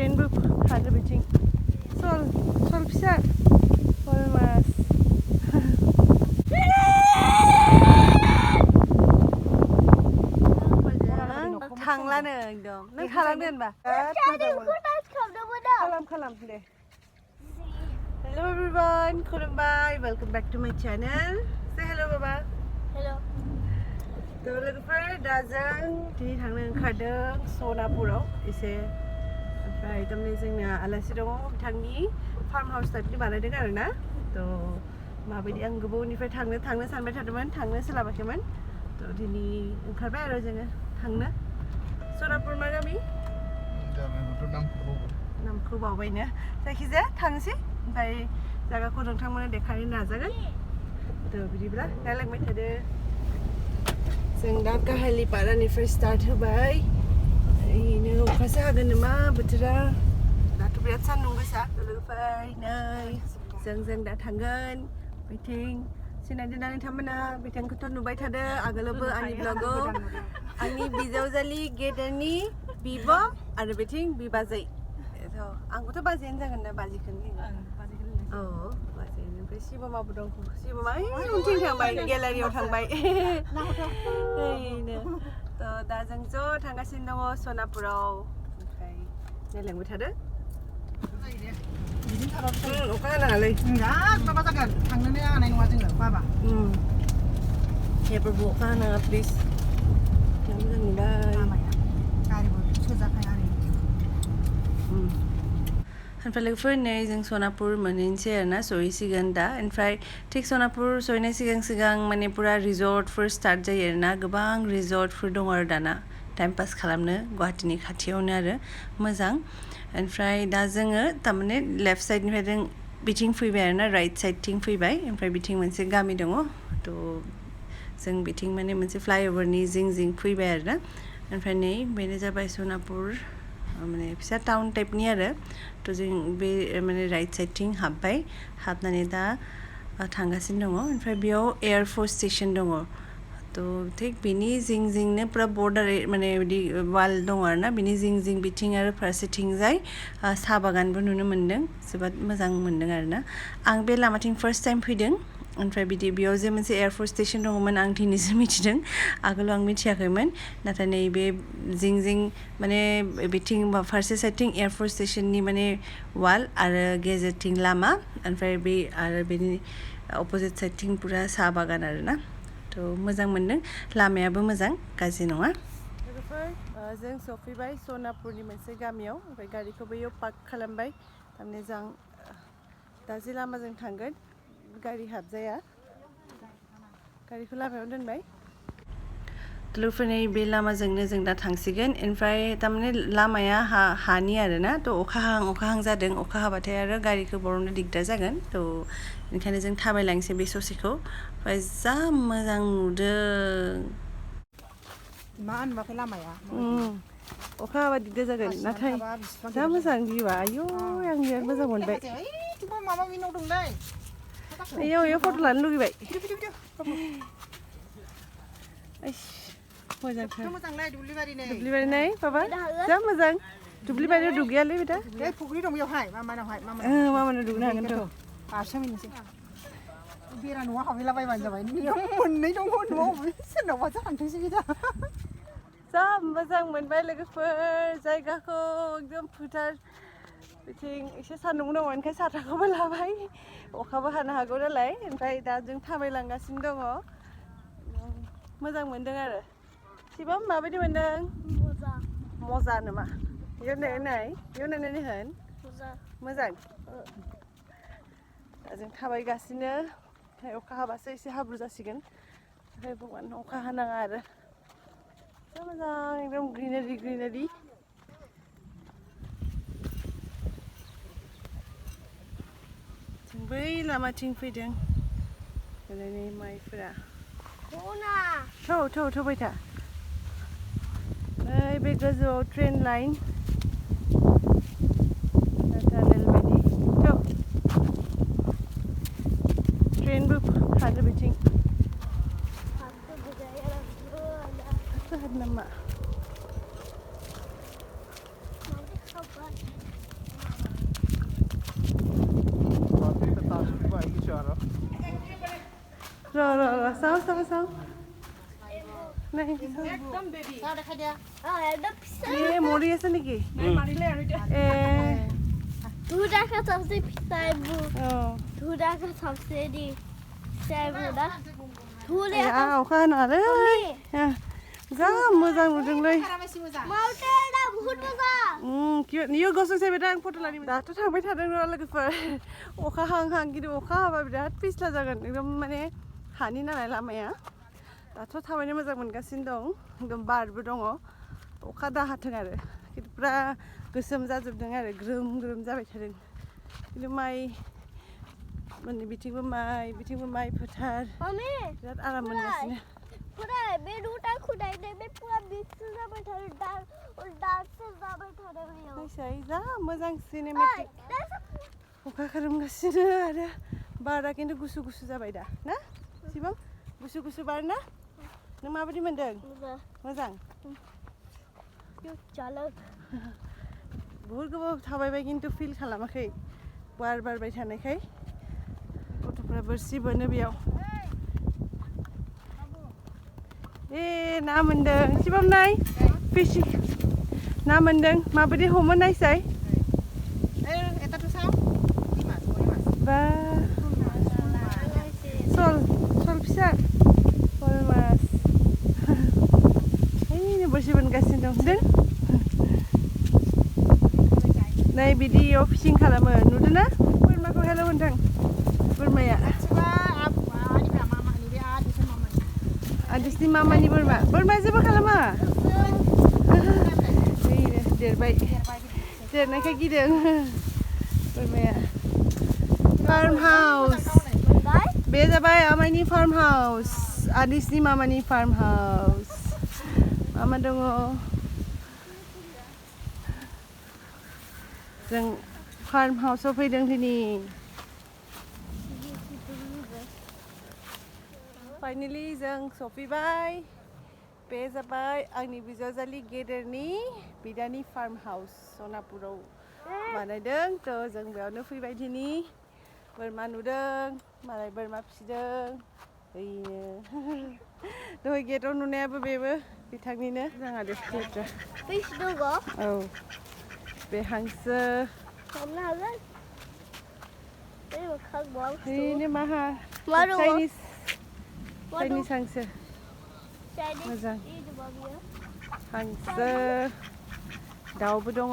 ट्रेनबो खारो बिथिं सल फिसा सल मास थांलानो एकदम नों खालामदो होनबा खालाम दे Hello everyone, खुलुमबाय, welcome back to my channel. Say hello Baba. Hello. तो लोगोफोर दा जों दिनै थांनो ओंखारदों सनापुराव एसे ओमफ्राय थारमाने जोंना आलासि दङ बिथांनि फार्म हाउस टाइपनि बानायदों आरो ना तो माबायदि आं गोबावनिफ्राय थांनो सानबाय थादोंमोन थांनो सोलाबाखैमोन तो दिनै ओंखारबाय आरो जोङो थांनो सनापुर मा गामि नामखौ बावबायनो जायखिजाया थांसै ओमफ्राय जायगाखौ नोंथांमोननो देखायनो नाजागोन तो बिदिब्ला नायलांबाय थादो जों दा गाहायलि पारानिफ्राय स्टार्ट होबाय ओरैनो अखासो हागोन नामा बोथोरा दाथ' बिराद सान्दुं गोसा लोगोफोर नै जों दा थांगोन बिथिं सिनायदोंना नोंथांमोना बिथांखौथ' नुबाय थादो आगोलावबो आंनि ब्लगाव आंनि बिजावजालि गेदेरनि बिब' आरो बिथिं बिबाजै आंखौथ' बाजैयानो जागोन ना बाजिखौनो औ बाजै ओमफ्राय शिबमाबो दं शिबमा उनथिं थांबाय गेलारियाव थांबाय ओरैनो थ' दा जों ज' थांगासिनो दङ सनापुराव ओमफ्राय नायलांबाय थादो अखा हानाङालै बिराद माबा जागोन थांनोनो हानाय नङा जोङो बाबा जेबो अखा हानाङा प्लिज मोजां नुबाय गारिबो सोजाखाया आरो ओमफ्राय लोगोफोर नै जों सनापुर मोनहैनोसै आरोना सहैसिगोन दा ओमफ्राय थिग सनापुर सहैनाय सिगां माने पुरा रिजर्टफोर स्टार्ट जायो आरोना गोबां रिजर्टफोर दङ आरो दाना टाइम पास खालामनो गुवाहाटीनि खाथियावनो आरो मोजां ओमफ्राय दा जोङो थारमाने लेफ्ट साइडनिफ्राय जों बिथिं फैबाय आरोना राइट साइडथिं फैबाय ओमफ्राय बिथिं मोनसे गामि दङ थ' जों बिथिं माने मोनसे फ्लाइअभारनि जिं फैबाय आरोना ओमफ्राय नै बेनो जाबाय सनापुर माने फिसा टाउन टाइपनि आरो थ' जों बे माने राइट साइडथिं हाबनानै दा थांगासिनो दङ ओमफ्राय बेयाव एयारफोर्स स्टेसन दङ थ' थिग बेनि जिंनो पुरा बर्डार माने बिदि वाल दङ आरोना बिनि जिं बिथिं आरो फारसेथिंजाय साहा बागानबो नुनो मोन्दों जोबोद मोजां मोन्दों आरोना आं बे लामाथिं फार्स्ट टाइम फैदों ओमफ्राय बिदि बेयाव जे मोनसे एयारफोर्स स्टेसन दङमोन आं दिनैसो मिथिदों आगोलाव आं मिथियाखैमोन नाथाय नैबे जिं माने बिथिं फारसे साइडथिं एयारफोर्स स्टेसननि माने वाल आरो गेजेरथिं लामा ओमफ्राय बे आरो बेनि अपोजिट साइडथिं पुरा साहा बागान आरोना थ' मोजां मोन्दों लामायाबो मोजां गाज्रि नङा लोगोफोर जों सफैबाय सनापुरनि मोनसे गामियाव ओमफ्राय गारिखौ बैयाव पार्क खालामबाय थारमाने जों दा जे लामाजों थांगोन गारि हाबजाया गारिखौ लामायाव दोनबाय लोगोफोरनि बे लामाजोंनो जों दा थांसिगोन ओमफ्राय थारमाने लामाया हानि आरोना थ' अखा हाहां जादों अखा हाबाथाय आरो गारिखौ बरननो दिगदार जागोन थ' ओंखायनो जों थाबायलांसै बे ससेखौ ओमफ्राय जा मोजां नुदों मा होनबाखै लामाया अखा हाबा दिगदार जागोन नाथाय जा मोजां भिउआ आयौ आं बिराद मोजां मोनबाय माबा मिनाव दंलै बेयाव फट' लानो लुगैबाय मोजांलाय दुब्लिबारि नाय बाबा जा मोजां दुब्लिबारियाव दुगैयालै बेटा बे फुख्रि दं बेयावहाय मामानाव दुगैनो हागोनथ' बारसो मिनोसै बेरा न'आव हाबहैलाबायबानो जाबाय नोंनियाव मोननै दङ न'आव सोरनावबासो हानथोंसै दा जा मोजां मोनबाय लोगोफोर जायगाखौ एकदम फोथार बिथिं एसे सान्दुं दङ ओंखायनो साथाखौबो लाबाय अखाबो हानो हागौ नालाय ओमफ्राय दा जों थाबायलांगासिनो दङ मोजां मोनदों आरो शिबम माबायदि मोनदों मजा नामा बेयाव नायनानै होन मोजां दा जों थाबायगासिनो ओमफ्राय अखा हाबासो एसे हाब्रु जासिगोन ओमफ्राय भगवान अखा हानाङा आरो जा मोजां एकदम ग्रिनारि जों बै लामाथिं फैदों ओरैनो माइफोरा थौबाय था बे गोजौआव ट्रेन लाइन टानेल बायदि ट्रेनबो खारो बिथिं नामा र साव नै एकदम बेबी साव देखाइ দিয়া एकदम फिसा ए मरि আছে নেকি मारिले আৰু এতিয়া ए धुरा का सबसे फिसा है वो अ धुरा का सबसे दी सेवुदा धुले आ अखा हानालै जा मोजां नुदोंलै खाराबायसि मोजां माउन्टेना बहुत मोजां क्यूट नियो गसोसै बेटा आं फट' लानि दाथ' थांबाय थादों र' लोगोफोर अखा हां गिदिर अखा हाबा बिराद पिस्ला जागोन एकदम माने हानि नालाय लामाया दाथ' थाबायनो मोजां मोनगासिनो दं एकदम बारबो दङ अखा दाहाथों आरो खिन्थु पुरा गोसोम जाजोबदों आरो ग्रोम जाबाय थादों खिन्थु माइ माने बिथिंबो माइ फोथार मम्मी बिराद आराम मोनगासिनो पूरा बे रूटा खुदाइने में पूरा मिक्स जाबाय थादों डार्क और डार्क से जाबाय थादों बेयाव नायसाय जा मोजां सिनेमेटिक अखा खोरोमगासिनो आरो बारा खिन्थु गुसु जाबाय दा ना सिबां गुसु बार ना नों माबायदि मोनदों मोजां यो चालक बहुत गोबाव थाबायबाय खिन्थु फिल खालामाखै बार बारबाय थानायखाय गथ'फ्रा बोरसि बोनो बेयाव ए ना मोनदों सिबां नाय फिशिं ना मोनदों माबायदि हमो नायसाय एटाটো চাও কি মাছ কই মাছ बा सल फिसा सल मास ओइ बोरसि बोनगासिनो दं नै बिदियाव फिशिं खालामो नुदोंना बोरमाखौ हेल' होनदों बोरमाया सिबा आदिफ्रा मामा नि बे आदिसो मामा आदिसनि मामानि बोरमा जेबो खालामा देरबाय देरनायखाय गिदों बोरमाया फार्म हाउस बे जाबाय आमाइनि फार्म हाउस आदिसनि मामानि फार्म हाउस मामा दङ जों फार्म हाउसाव फैदों दिनै फाइनालि जों सफैबाय बे जाबाय आंनि बिजावजालि गेदेरनि बिदानि फार्म हाउस सनापुराव बानायदों थ' जों बेयावनो फैबाय दिनै बोरमा नुदों मालाय बोरमा फिसिदों ओइनो दहाय गेटआव नुनायाबो बेबो बिथांनिनो जोंहा लेथ्रा फिश दङ औ बे हांसो हमनो हागोन बे मोखां बल ओइनो माहा मारो चाइनिस मारो हांसो चाइनिस मोजां इ दङ बियो हांसो दाउबो दङ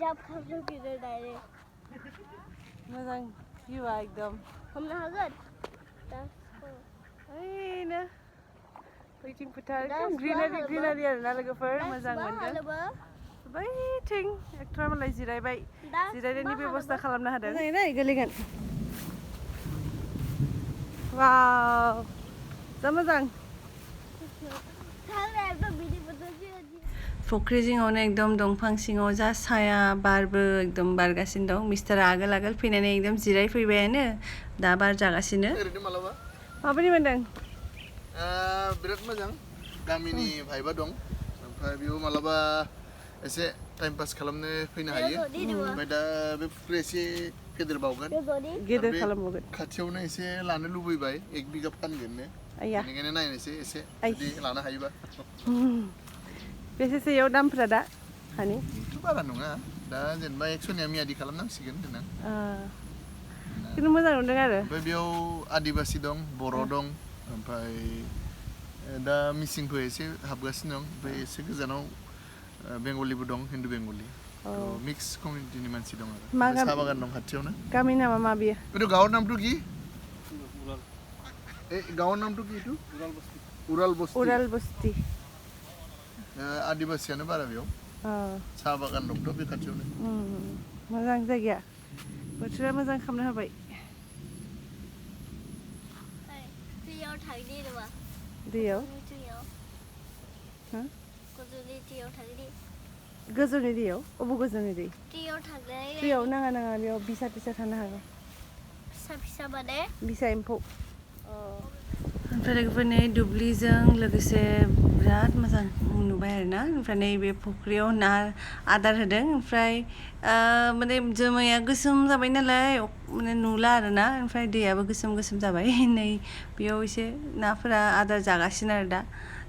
जाब खाबनो गिदिर डाइरेक्ट मोजां भिउआ एकदम हमनो हागोन ओइनो बैथिं फोथार एकदम ग्रिनारि आरोना लोगोफोर मोजां मोनदों बैथिं एक्टर मालाय जिरायबाय जिरायनायनि बेबस्था खालामना होदों मोजाङै गोलैगोन वाव जा मोजां फुख्रि जिङावनो एकदम दंफां सिङाव जा साया बारबो एकदम बारगासिनो दं मिस्टारा आगोल फैनानै एकदम जिरायफैबायानो दा बार जागासिनो ओरैनो मालाबा माबायदि मोनदों बिराद मोजां गामिनि भाइबा दं ओमफ्राय बेयाव मालाबा एसे टाइम पास खालामनो फैनो हायो ओमफ्राय दा बे फुख्रिया एसे फेदेरबावगोन गेदेर खालामबावगोन खाथियावनो एसे लानो लुबैबाय 1 बिगा फानगोननो बेनिखायनो नायनोसै एसे जुदि लानो हायोबा बेसेसो इयाव दामफोरा दा हानि बारा नङा दा जेनेबा 100निया मियादि खालामनांसिगोन देनां खिन्थु मोजां नुदों आरो ओमफ्राय बेयाव आदिबासि दं बर' दं ओमफ्राय दा मिसिंफोर एसे हाबगासिनो दं ओमफ्राय एसे गोजानाव बेंगलिबो दं हिन्दु बेंगलि मिक्स कमिउनिटिनि मानसि दं आरो साहा बागान दं खाथियावनो गामिनि नामा मा बियो এইটো গাঁৱৰ নামটো কি এই গাঁৱৰ নামটো কি এইটো উৰাল বস্তি आदिबासियानो बारा बेयाव साहा बागान दंथ' बे खाथियावनो मोजां जायगाया बोथोरा मोजां खालामना होबाय दैयाव थांनि नामा दैयाव गोजौनि दैयाव अबे गोजौनि दै दैयाव नाङा बेयाव बिसा थानो हागौ फिसा माने बिसा एम्फौ ओमफ्राय लोगोफोर नै दुब्लिजों लोगोसे बिराद मोजां नुबाय आरोना ओमफ्राय नैबे फुख्रियाव ना आदार होदों ओमफ्राय माने जोमैया गोसोम जाबाय नालाय माने नुला आरोना ओमफ्राय दैयाबो गोसोम जाबाय नै बेयाव एसे नाफोरा आदार जागासिनो आरो दा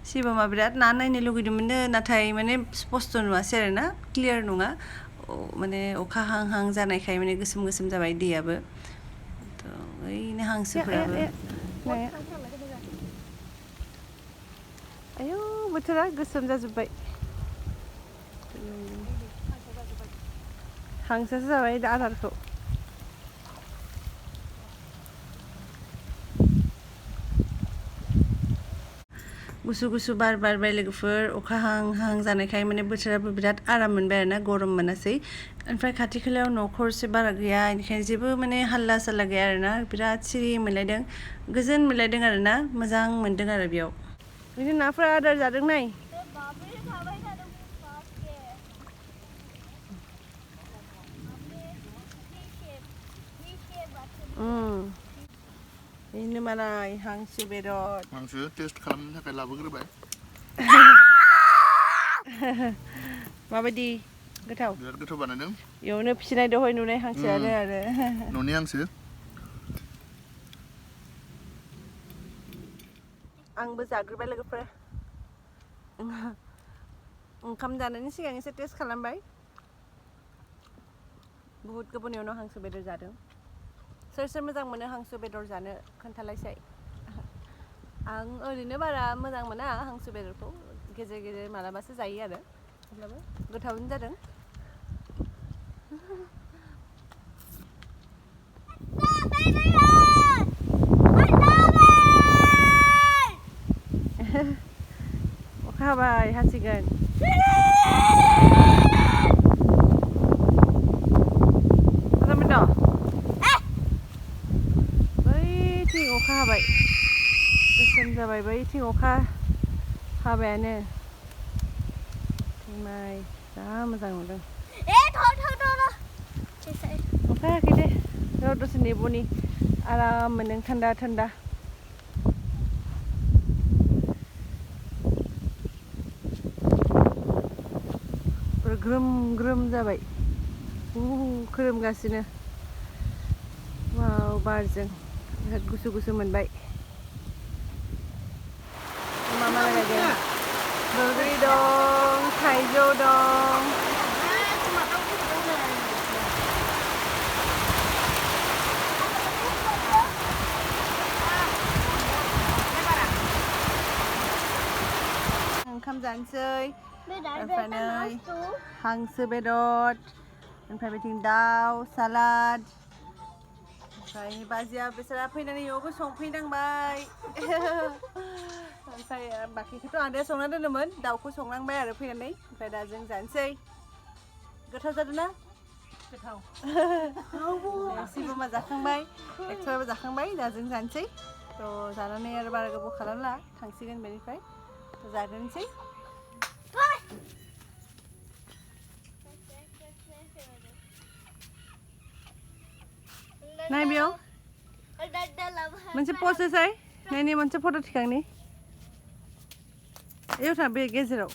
शिबमा बिराद ना नायनो लुगैदोंमोननो नाथाय माने स्पस्ट नुवासै आरोना क्लियार नङा माने अखा हां जानायखाय माने गोसोम जाबाय दैयाबो ओइनो हांसोफोराबो आयौ बोथोरा गोसोम जाजोब्बाय हांसोसो जाबाय दा आदारखौ गुसु बार बारबाय लोगोफोर अखा हां जानायखाय माने बोथोराबो बिराद आराम मोनबाय आरोना गरम मोनासै ओमफ्राय खाथि खालायाव न'खरसे बारा गैया बेनिखायनो जेबो माने हाल्ला साल्ला गैया आरोना बिराद सिरि मोनलायदों गोजोन मोनलायदों आरोना मोजां मोनदों आरो बेयाव बिदिनो नाफोरा आदार जादों नाय बेनो मालाय हांसो बेदर हांसो टेस्ट खालामनो थाखाय लाबोग्रोबाय माबायदि गोथाव बिराद गोथाव बानायदों इयावनो फिसिनाय दहाय नुनाय हांसोआनो आरो न'नि हांसो आंबो जाग्रोबाय लोगोफोर ओंखाम जानायनि सिगां एसे टेस्ट खालामबाय बुहुत गोबावनि उनाव हांसो बेदर जादों सोर मोजां मोनो हांसो बेदर जानो खोन्थालायसाय आं ओरैनो बारा मोजां मोना हांसो बेदरखौ गेजेर मालाबासो जायो आरो अब्लाबो गोथावनो जादों अखा हाबाय हासिगोन बैथिं अखा हाबाय गोसोम जाबाय बैथिं अखा हाबायानो माइ जा मोजां नुदों अखा हायाखै दे र' दसे नेब'नि आराम मोनदों थान्दा ग्रोम जाबाय खोरोमगासिनो वाव बारजों बिराद गुसु मोनबाय मा लागायदों बैग्रि दं थाइजौ दं ओंखाम जानोसै ओमफ्राय नै हांसो बेदर ओमफ्राय बिथिं दाउ सालाद ओमफ्राय बाजिया बिसोरा फैनानै इयावबो संफैनांबाय ओमफ्राय बाखिखौथ' आदाया संना दोनोमोन दाउखौ संनांबाय आरो फैनानै ओमफ्राय दा जों जानोसै गोथाव जादों ना गोथाव शिबमा जाखांबाय एक्सट्राबो जाखांबाय दा जों जानोसै थ' जानानै आरो बारा गोबाव खालामला थांसिगोन बेनिफ्राय जाग्रोनोसै नाय बेयाव मोनसे पस्ट होसाय नायनि मोनसे फट' थिखांनि एयाव था बे गेजेराव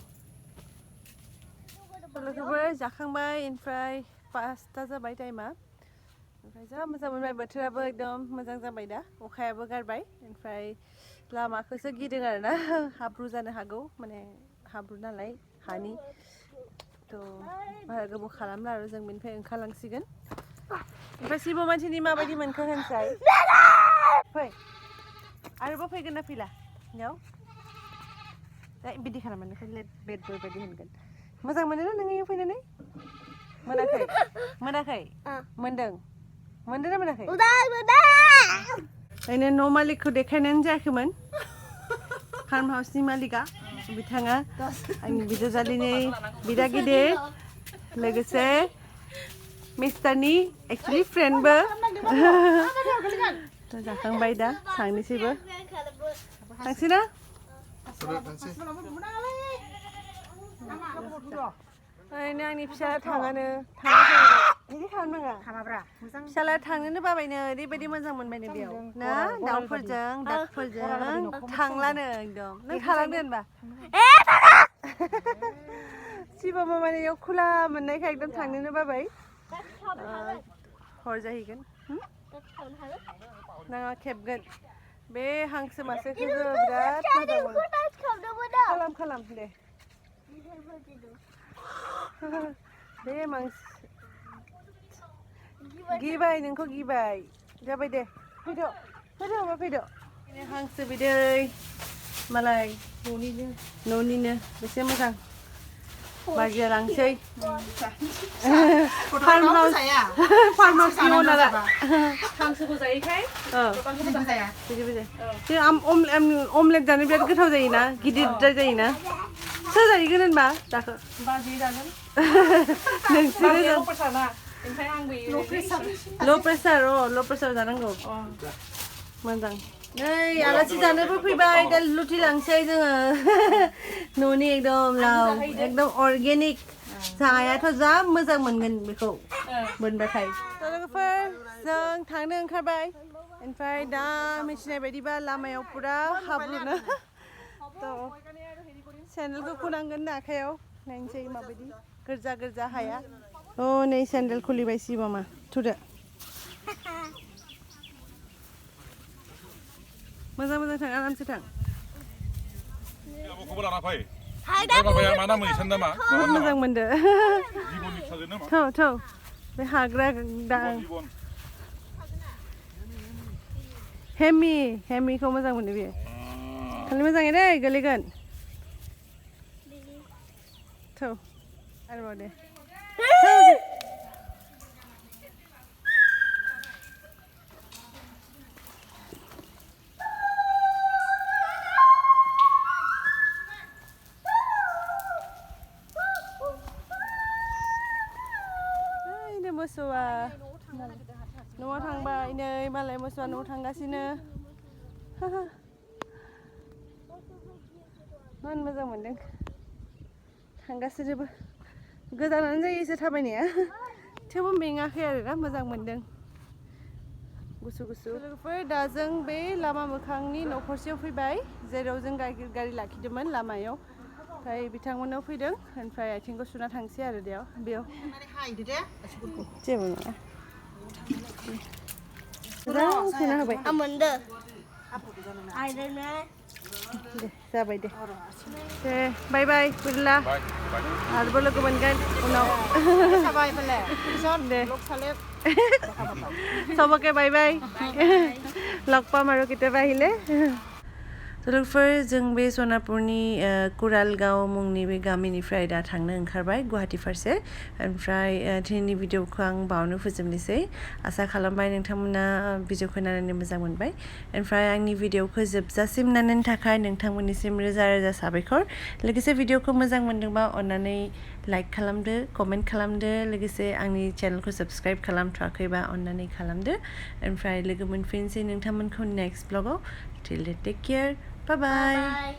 लोगोफोर जाखांबाय ओमफ्राय 5टा जाबाय टाइमा ओमफ्राय जा मोजां मोनबाय बोथोराबो एकदम मोजां जाबाय दा अखायाबो गारबाय ओमफ्राय लामाखौसो गिदों आरोना हाब्रु जानो हागौ माने हाब्रु नालाय हानि थ' बारा गोबाव खालामला आरो जों बेनिफ्राय ओंखारलांसिगोन ओमफ्राय शिबमा दिनै माबायदि मोनखो होनसाय फै आरोबाव फैगोन ना फैला बेयाव दा बिदि खालामनानै लेट बेड बय बायदि होनगोन मोजां मोनो ना नोङो इयाव फैनानै मोनाखै मोनदों ना मोनाखै ओरैनो न' मालिकखौ देखायनायानो जायाखैमोन फार्म हाउसनि मालिकआ बिथाङा आंनि बिजावजालिनि बिदा गिदिर लोगोसे मिस्टारनि एक्चुअलि फ्रेन्डबो जाखांबाय दा थांनोसैबो थांसै ना ओरैनो आंनि फिसा थाङानो बिदि खालामनाङा खामाब्रा मोजां फिसाला थांनोनो बाबायनो ओरैबायदि मोजां मोनबायनो बेयाव ना दाउफोरजों दाउफोरजों थांलानो एकदम नों थालांदो होनबा सिबा माने बेयाव खुला मोननायखाय एकदम थांनोनो बाबाय हर जाहैगोन नाङा खेबगोन बे हांसो मासेखौ बिराद मोजां मोनो खालाम दे बे गिबाय नोंखौ गिबाय जाबाय दे फैद' माबा फैद' हांसो बिदै मालाय न'निनो बेसे मोजां बाजिया लांसै फार्म हाउस ओनारा हांसोखौ जायोखाय बिदि अमलेट जानो बिराद गोथाव जायोना गिदिरद्राय जायोना सोर जाहैगोन होनबा दाखो बाजै जागोन नोंसोरो ल' प्रेसार जानांगौ मोजां नै आलासि जानोबो फैबाय दा लुथिलांसै जोङो न'नि एकदम लाव एकदम अर्गेनिक जायाथ' जा मोजां मोनगोन बेखौ मोनबाथाय लोगोफोर जों थांनो ओंखारबाय ओमफ्राय दा मिथिनाय बायदिबा लामायाव पुरा हाब्रुनो सेन्देलखौ खुनांगोन आखायाव नायनोसै माबायदि गोरजा हाया नै सेन्देल खुलिबाय सिबामा थुदो मोजां थां आरामसे थां मोजां मोनदो थौ बे हाग्रा हेमिखौ मोजां मोनो बेयो खालि मोजाङै दै गोलैगोन थौ आरोबाव दे मोसौआ न'आव थांबाय नै मालाय मोसौआ न'आव थांगासिनो मानो मोजां मोनदों थांगासिनोबो गोजानानो जायो एसे थाबायनाया थेवबो मेङाखै आरोना मोजां मोनदों गुसु लोगोफोर दा जों बे लामा मोखांनि न'खरसेयाव फैबाय जेराव जों गारि लाखिदोंमोन लामायाव ओमफ्राय बिथांमोनाव फैदों ओमफ्राय आथिंखौ सुना थांसै आरो बेयाव जेबो नङा मोजां सुना होबाय दे जाबाय दे बाय बिरला आरोबाव लोगो मोनगोन उनाव दे सबके बाय लग पाम आरो केতিয়াबा আহিলে लोगोफोर जों बे सनापुरनि कुरालगाव मुंनि बे गामिनिफ्राय दा थांनो ओंखारबाय गुवाहाटि फारसे ओमफ्राय दिनैनि भिडिअखौ आं बावनो फोजोबनोसै आसा खालामबाय नोंथांमोना भिडिअखौ नायनानै मोजां मोनबाय ओमफ्राय आंनि भिडिअखौ जोबजासिम नायनायनि थाखाय नोंथांमोननिसिम रोजा साबायखर लोगोसे भिडिअखौ मोजां मोनदोंबा अन्नानै लाइक खालामदो कमेन्ट खालामदो लोगोसे आंनि चेनेलखौ साबस्क्राइब खालामथ'वाखैबा अन्नानै खालामदो ओमफ्राय लोगो मोनफिनसै नोंथांमोनखौ नेक्स्ट ब्लगाव टिल देन टेक केयार Bye-bye.